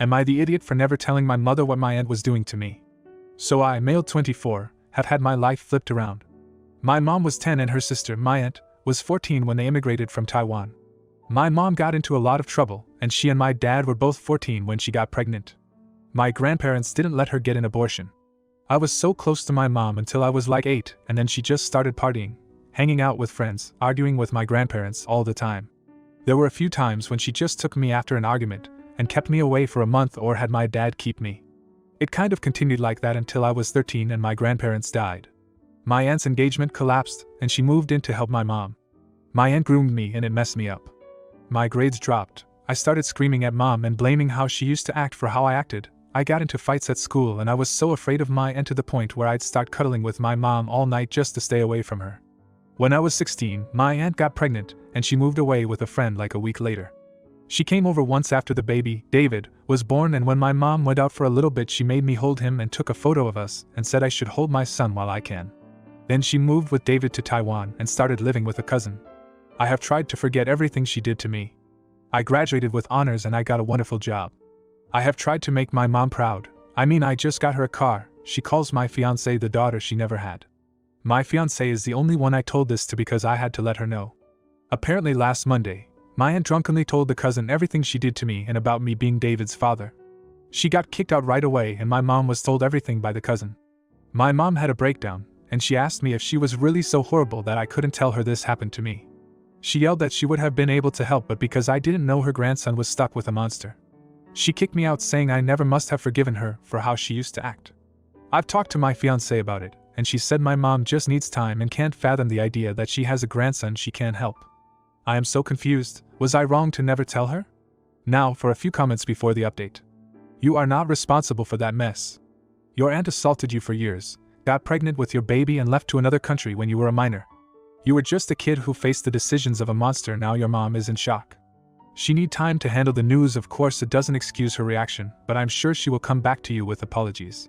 Am I the idiot for never telling my mother what my aunt was doing to me? So I, male 24, have had my life flipped around. My mom was 10 and her sister, my aunt, was 14 when they immigrated from Taiwan. My mom got into a lot of trouble, and she and my dad were both 14 when she got pregnant. My grandparents didn't let her get an abortion. I was so close to my mom until I was like 8, and then she just started partying, hanging out with friends, arguing with my grandparents all the time. There were a few times when she just took me after an argument and kept me away for a month or had my dad keep me. It kind of continued like that until I was 13 and my grandparents died. My aunt's engagement collapsed and she moved in to help my mom. My aunt groomed me and it messed me up. My grades dropped. I started screaming at mom and blaming how she used to act for how I acted. I got into fights at school and I was so afraid of my aunt to the point where I'd start cuddling with my mom all night just to stay away from her. When I was 16, my aunt got pregnant and she moved away with a friend like a week later. She came over once after the baby, David, was born, and when my mom went out for a little bit she made me hold him and took a photo of us and said I should hold my son while I can. Then she moved with David to Taiwan and started living with a cousin. I have tried to forget everything she did to me. I graduated with honors and I got a wonderful job. I have tried to make my mom proud. I just got her a car. She calls my fiancée the daughter she never had. My fiancée is the only one I told this to because I had to let her know. Apparently last Monday, my aunt drunkenly told the cousin everything she did to me and about me being David's father. She got kicked out right away and my mom was told everything by the cousin. My mom had a breakdown, and she asked me if she was really so horrible that I couldn't tell her this happened to me. She yelled that she would have been able to help, but because I didn't know her grandson was stuck with a monster. She kicked me out, saying I never must have forgiven her for how she used to act. I've talked to my fiancée about it, and she said my mom just needs time and can't fathom the idea that she has a grandson she can't help. I am so confused. Was I wrong to never tell her? Now for a few comments before the update. You are not responsible for that mess. Your aunt assaulted you for years, got pregnant with your baby and left to another country when you were a minor. You were just a kid who faced the decisions of a monster. Now your mom is in shock. She need time to handle the news. Of course it doesn't excuse her reaction, but I'm sure she will come back to you with apologies.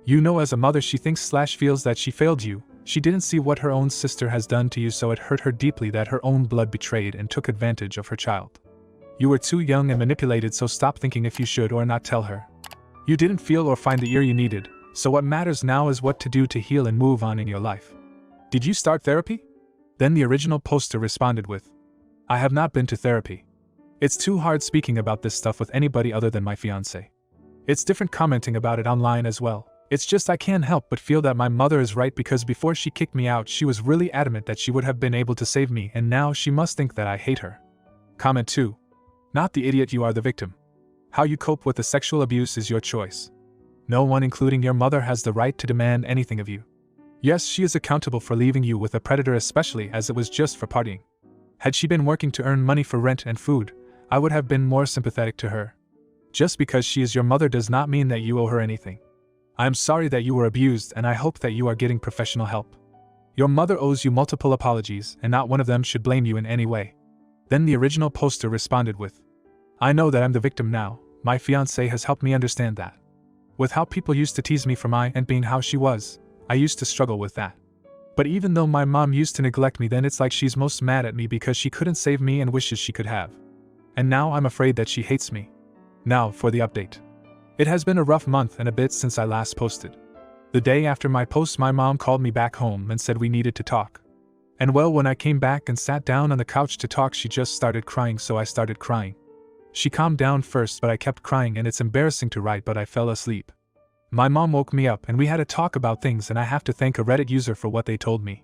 You know, as a mother she thinks/feels that she failed you. She didn't see what her own sister has done to you, so it hurt her deeply that her own blood betrayed and took advantage of her child. You were too young and manipulated, so stop thinking if you should or not tell her. You didn't feel or find the ear you needed, so what matters now is what to do to heal and move on in your life. Did you start therapy? Then the original poster responded with, I have not been to therapy. It's too hard speaking about this stuff with anybody other than my fiancé. It's different commenting about it online as well. It's just I can't help but feel that my mother is right, because before she kicked me out she was really adamant that she would have been able to save me, and now she must think that I hate her. Comment 2. Not the idiot, you are the victim. How you cope with the sexual abuse is your choice. No one, including your mother, has the right to demand anything of you. Yes, she is accountable for leaving you with a predator, especially as it was just for partying. Had she been working to earn money for rent and food, I would have been more sympathetic to her. Just because she is your mother does not mean that you owe her anything. I am sorry that you were abused, and I hope that you are getting professional help. Your mother owes you multiple apologies, and not one of them should blame you in any way. Then the original poster responded with, I know that I'm the victim now. My fiancé has helped me understand that. With how people used to tease me for my aunt being how she was, I used to struggle with that. But even though my mom used to neglect me then, it's like she's most mad at me because she couldn't save me and wishes she could have. And now I'm afraid that she hates me. Now for the update. It has been a rough month and a bit since I last posted. The day after my post my mom called me back home and said we needed to talk. And well, when I came back and sat down on the couch to talk, she just started crying, so I started crying. She calmed down first, but I kept crying, and it's embarrassing to write, but I fell asleep. My mom woke me up and we had a talk about things, and I have to thank a Reddit user for what they told me.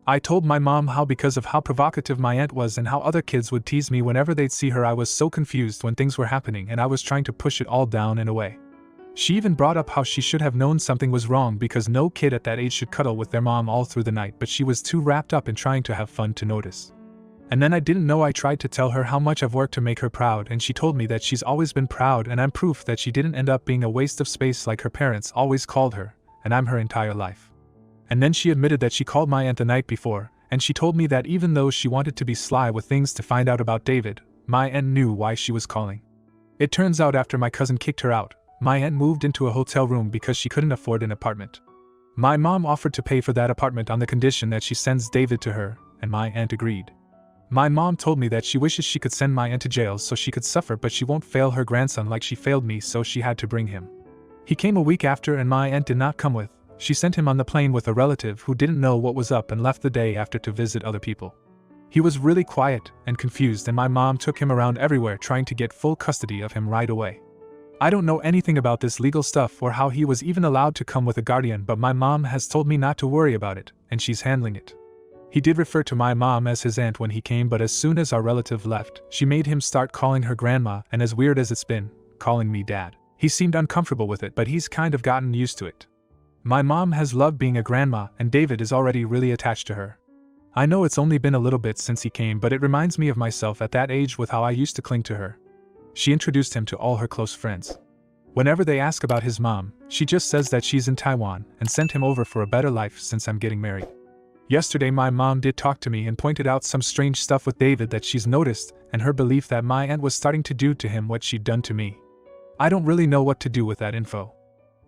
I told my mom how because of how provocative my aunt was and how other kids would tease me whenever they'd see her, I was so confused when things were happening and I was trying to push it all down and away. She even brought up how she should have known something was wrong because no kid at that age should cuddle with their mom all through the night, but she was too wrapped up in trying to have fun to notice. And then I didn't know I tried to tell her how much I've worked to make her proud, and she told me that she's always been proud, and I'm proof that she didn't end up being a waste of space like her parents always called her, and I'm her entire life. And then she admitted that she called my aunt the night before, and she told me that even though she wanted to be sly with things to find out about David, my aunt knew why she was calling. It turns out after my cousin kicked her out, my aunt moved into a hotel room because she couldn't afford an apartment. My mom offered to pay for that apartment on the condition that she sends David to her, and my aunt agreed. My mom told me that she wishes she could send my aunt to jail so she could suffer, but she won't fail her grandson like she failed me, so she had to bring him. He came a week after and my aunt did not come with. She sent him on the plane with a relative who didn't know what was up and left the day after to visit other people. He was really quiet and confused, and my mom took him around everywhere trying to get full custody of him right away. I don't know anything about this legal stuff or how he was even allowed to come with a guardian, but my mom has told me not to worry about it, and she's handling it. He did refer to my mom as his aunt when he came, but as soon as our relative left, she made him start calling her grandma, and as weird as it's been, calling me dad. He seemed uncomfortable with it, but he's kind of gotten used to it. My mom has loved being a grandma, and David is already really attached to her. I know it's only been a little bit since he came, but it reminds me of myself at that age with how I used to cling to her. She introduced him to all her close friends. Whenever they ask about his mom, she just says that she's in Taiwan and sent him over for a better life since I'm getting married. Yesterday my mom did talk to me and pointed out some strange stuff with David that she's noticed, and her belief that my aunt was starting to do to him what she'd done to me. I don't really know what to do with that info.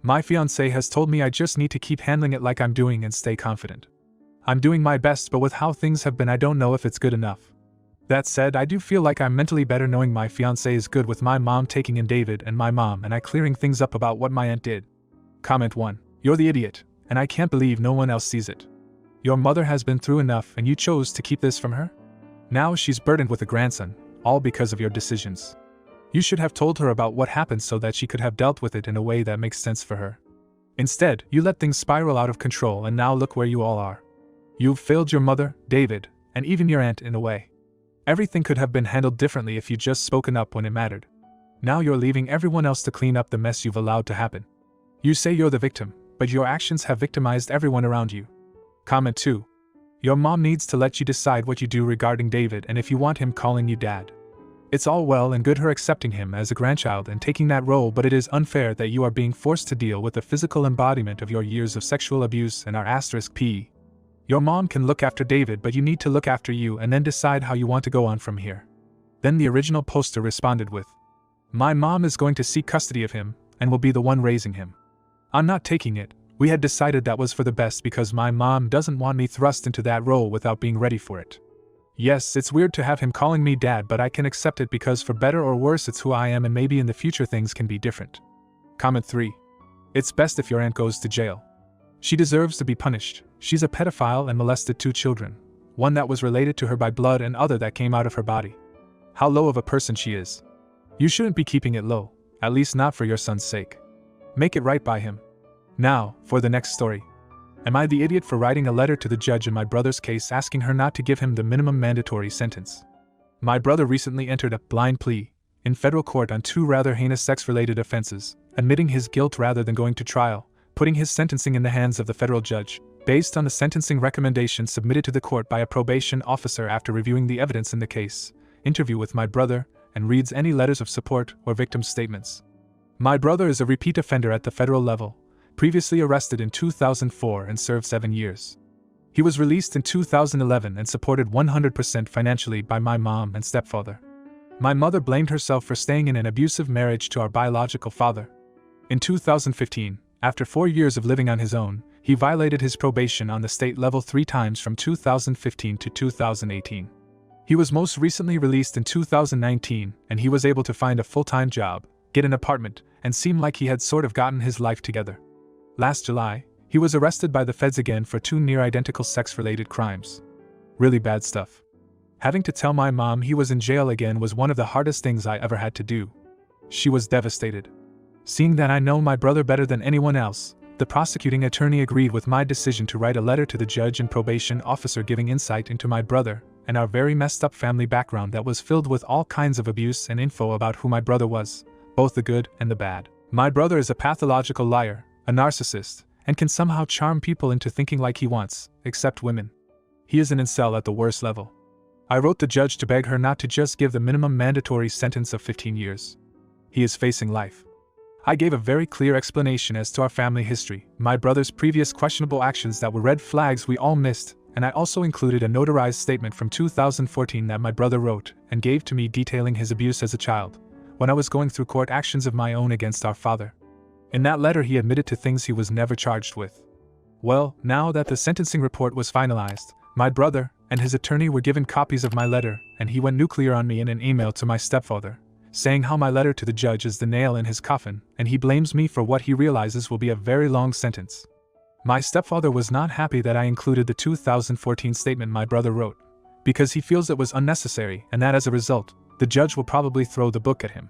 My fiancé has told me I just need to keep handling it like I'm doing and stay confident. I'm doing my best, but with how things have been, I don't know if it's good enough. That said, I do feel like I'm mentally better knowing my fiancé is good with my mom taking in David and my mom and I clearing things up about what my aunt did. Comment 1. You're the idiot, and I can't believe no one else sees it. Your mother has been through enough and you chose to keep this from her? Now she's burdened with a grandson, all because of your decisions. You should have told her about what happened so that she could have dealt with it in a way that makes sense for her. Instead, you let things spiral out of control, and now look where you all are. You've failed your mother, David, and even your aunt in a way. Everything could have been handled differently if you just spoken up when it mattered. Now you're leaving everyone else to clean up the mess you've allowed to happen. You say you're the victim, but your actions have victimized everyone around you. Comment 2. Your mom needs to let you decide what you do regarding David and if you want him calling you dad. It's all well and good her accepting him as a grandchild and taking that role, but it is unfair that you are being forced to deal with the physical embodiment of your years of sexual abuse and are *P. Your mom can look after David, but you need to look after you and then decide how you want to go on from here. Then the original poster responded with, my mom is going to seek custody of him and will be the one raising him. I'm not taking it. We had decided that was for the best because my mom doesn't want me thrust into that role without being ready for it. Yes, it's weird to have him calling me dad, but I can accept it because for better or worse it's who I am, and maybe in the future things can be different. Comment 3. It's best if your aunt goes to jail. She deserves to be punished. She's a pedophile and molested 2 children, one that was related to her by blood and other that came out of her body. How low of a person she is. You shouldn't be keeping it low, at least not for your son's sake. Make it right by him. Now, for the next story. Am I the idiot for writing a letter to the judge in my brother's case asking her not to give him the minimum mandatory sentence? My brother recently entered a blind plea in federal court on 2 rather heinous sex-related offenses, admitting his guilt rather than going to trial, putting his sentencing in the hands of the federal judge, based on the sentencing recommendation submitted to the court by a probation officer after reviewing the evidence in the case, interview with my brother, and reads any letters of support or victim statements. My brother is a repeat offender at the federal level, previously arrested in 2004 and served 7 years. He was released in 2011 and supported 100% financially by my mom and stepfather. My mother blamed herself for staying in an abusive marriage to our biological father. In 2015, after 4 years of living on his own, he violated his probation on the state level 3 times from 2015 to 2018. He was most recently released in 2019, and he was able to find a full-time job, get an apartment, and seem like he had sort of gotten his life together. Last July, he was arrested by the feds again for 2 near-identical sex-related crimes. Really bad stuff. Having to tell my mom he was in jail again was one of the hardest things I ever had to do. She was devastated. Seeing that I know my brother better than anyone else, the prosecuting attorney agreed with my decision to write a letter to the judge and probation officer giving insight into my brother and our very messed up family background that was filled with all kinds of abuse and info about who my brother was, both the good and the bad. My brother is a pathological liar, a narcissist, and can somehow charm people into thinking like he wants, except women. He is an incel at the worst level. I wrote the judge to beg her not to just give the minimum mandatory sentence of 15 years. He is facing life. I gave a very clear explanation as to our family history, my brother's previous questionable actions that were red flags we all missed, and I also included a notarized statement from 2014 that my brother wrote and gave to me detailing his abuse as a child, when I was going through court actions of my own against our father. In that letter he admitted to things he was never charged with. Well, now that the sentencing report was finalized, my brother, and his attorney were given copies of my letter, and he went nuclear on me in an email to my stepfather, saying how my letter to the judge is the nail in his coffin, and he blames me for what he realizes will be a very long sentence. My stepfather was not happy that I included the 2014 statement my brother wrote, because he feels it was unnecessary and that as a result, the judge will probably throw the book at him.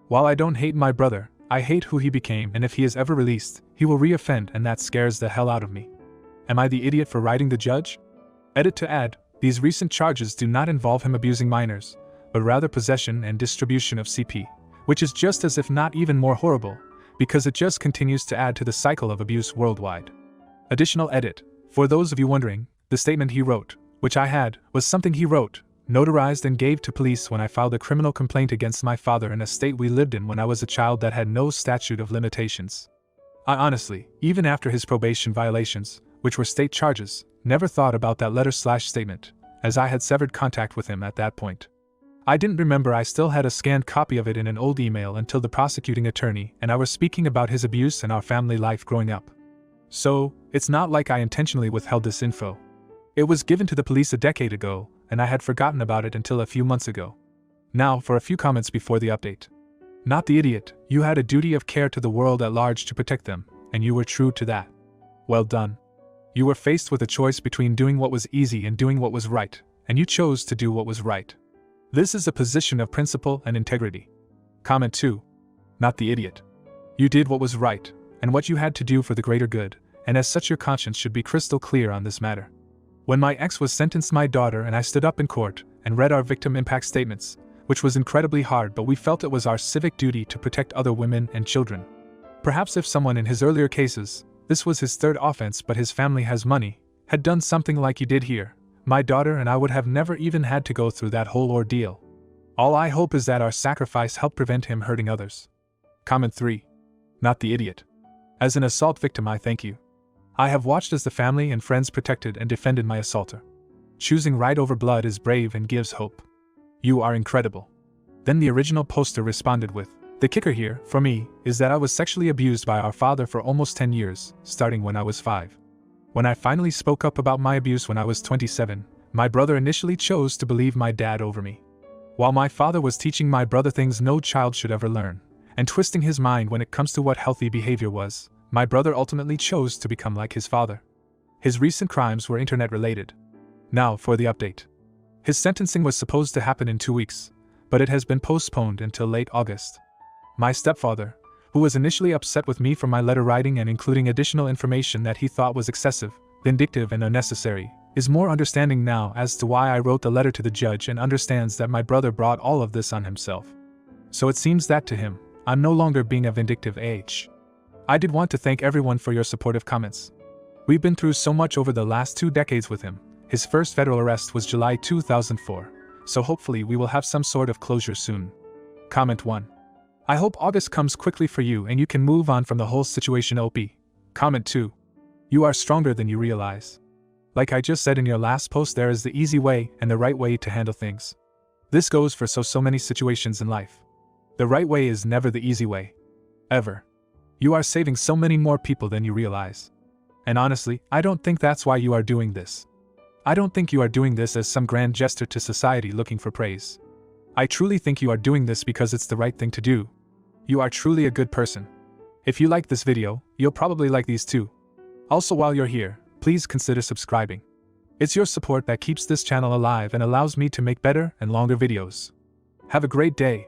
While I don't hate my brother, I hate who he became, and if he is ever released, he will re-offend, and that scares the hell out of me. Am I the idiot for writing the judge? Edit to add, these recent charges do not involve him abusing minors, but rather possession and distribution of CP, which is just as if not even more horrible, because it just continues to add to the cycle of abuse worldwide. Additional edit, for those of you wondering, the statement he wrote, which I had, was something he wrote, notarized and gave to police when I filed a criminal complaint against my father in a state we lived in when I was a child that had no statute of limitations. I honestly, even after his probation violations, which were state charges, never thought about that letter/statement, as I had severed contact with him at that point. I didn't remember I still had a scanned copy of it in an old email until the prosecuting attorney and I were speaking about his abuse and our family life growing up. So, it's not like I intentionally withheld this info. It was given to the police a decade ago, and I had forgotten about it until a few months ago. Now for a few comments before the update. Not the idiot, you had a duty of care to the world at large to protect them, and you were true to that. Well done. You were faced with a choice between doing what was easy and doing what was right, and you chose to do what was right. This is a position of principle and integrity. Comment 2. Not the idiot. You did what was right, and what you had to do for the greater good, and as such your conscience should be crystal clear on this matter. When my ex was sentenced, my daughter and I stood up in court and read our victim impact statements, which was incredibly hard, but we felt it was our civic duty to protect other women and children. Perhaps if someone in his earlier cases, this was his third offense but his family has money, had done something like you did here, my daughter and I would have never even had to go through that whole ordeal. All I hope is that our sacrifice helped prevent him hurting others. Comment 3. Not the idiot. As an assault victim, I thank you. I have watched as the family and friends protected and defended my assaulter. Choosing right over blood is brave and gives hope. You are incredible. Then the original poster responded with, the kicker here, for me, is that I was sexually abused by our father for almost 10 years, starting when I was 5. When I finally spoke up about my abuse when I was 27, my brother initially chose to believe my dad over me. While my father was teaching my brother things no child should ever learn, and twisting his mind when it comes to what healthy behavior was, my brother ultimately chose to become like his father. His recent crimes were internet-related. Now for the update. His sentencing was supposed to happen in 2 weeks, but it has been postponed until late August. My stepfather, who was initially upset with me for my letter writing and including additional information that he thought was excessive, vindictive and unnecessary, is more understanding now as to why I wrote the letter to the judge and understands that my brother brought all of this on himself. So it seems that to him, I'm no longer being a vindictive age. I did want to thank everyone for your supportive comments. We've been through so much over the last 2 decades with him. His first federal arrest was July 2004, so hopefully we will have some sort of closure soon. Comment 1. I hope August comes quickly for you and you can move on from the whole situation. OP. Comment 2. You are stronger than you realize. Like I just said in your last post, there is the easy way and the right way to handle things. This goes for so many situations in life. The right way is never the easy way. Ever. You are saving so many more people than you realize. And honestly, I don't think that's why you are doing this. I don't think you are doing this as some grand gesture to society looking for praise. I truly think you are doing this because it's the right thing to do. You are truly a good person. If you like this video, you'll probably like these too. Also, while you're here, please consider subscribing. It's your support that keeps this channel alive and allows me to make better and longer videos. Have a great day.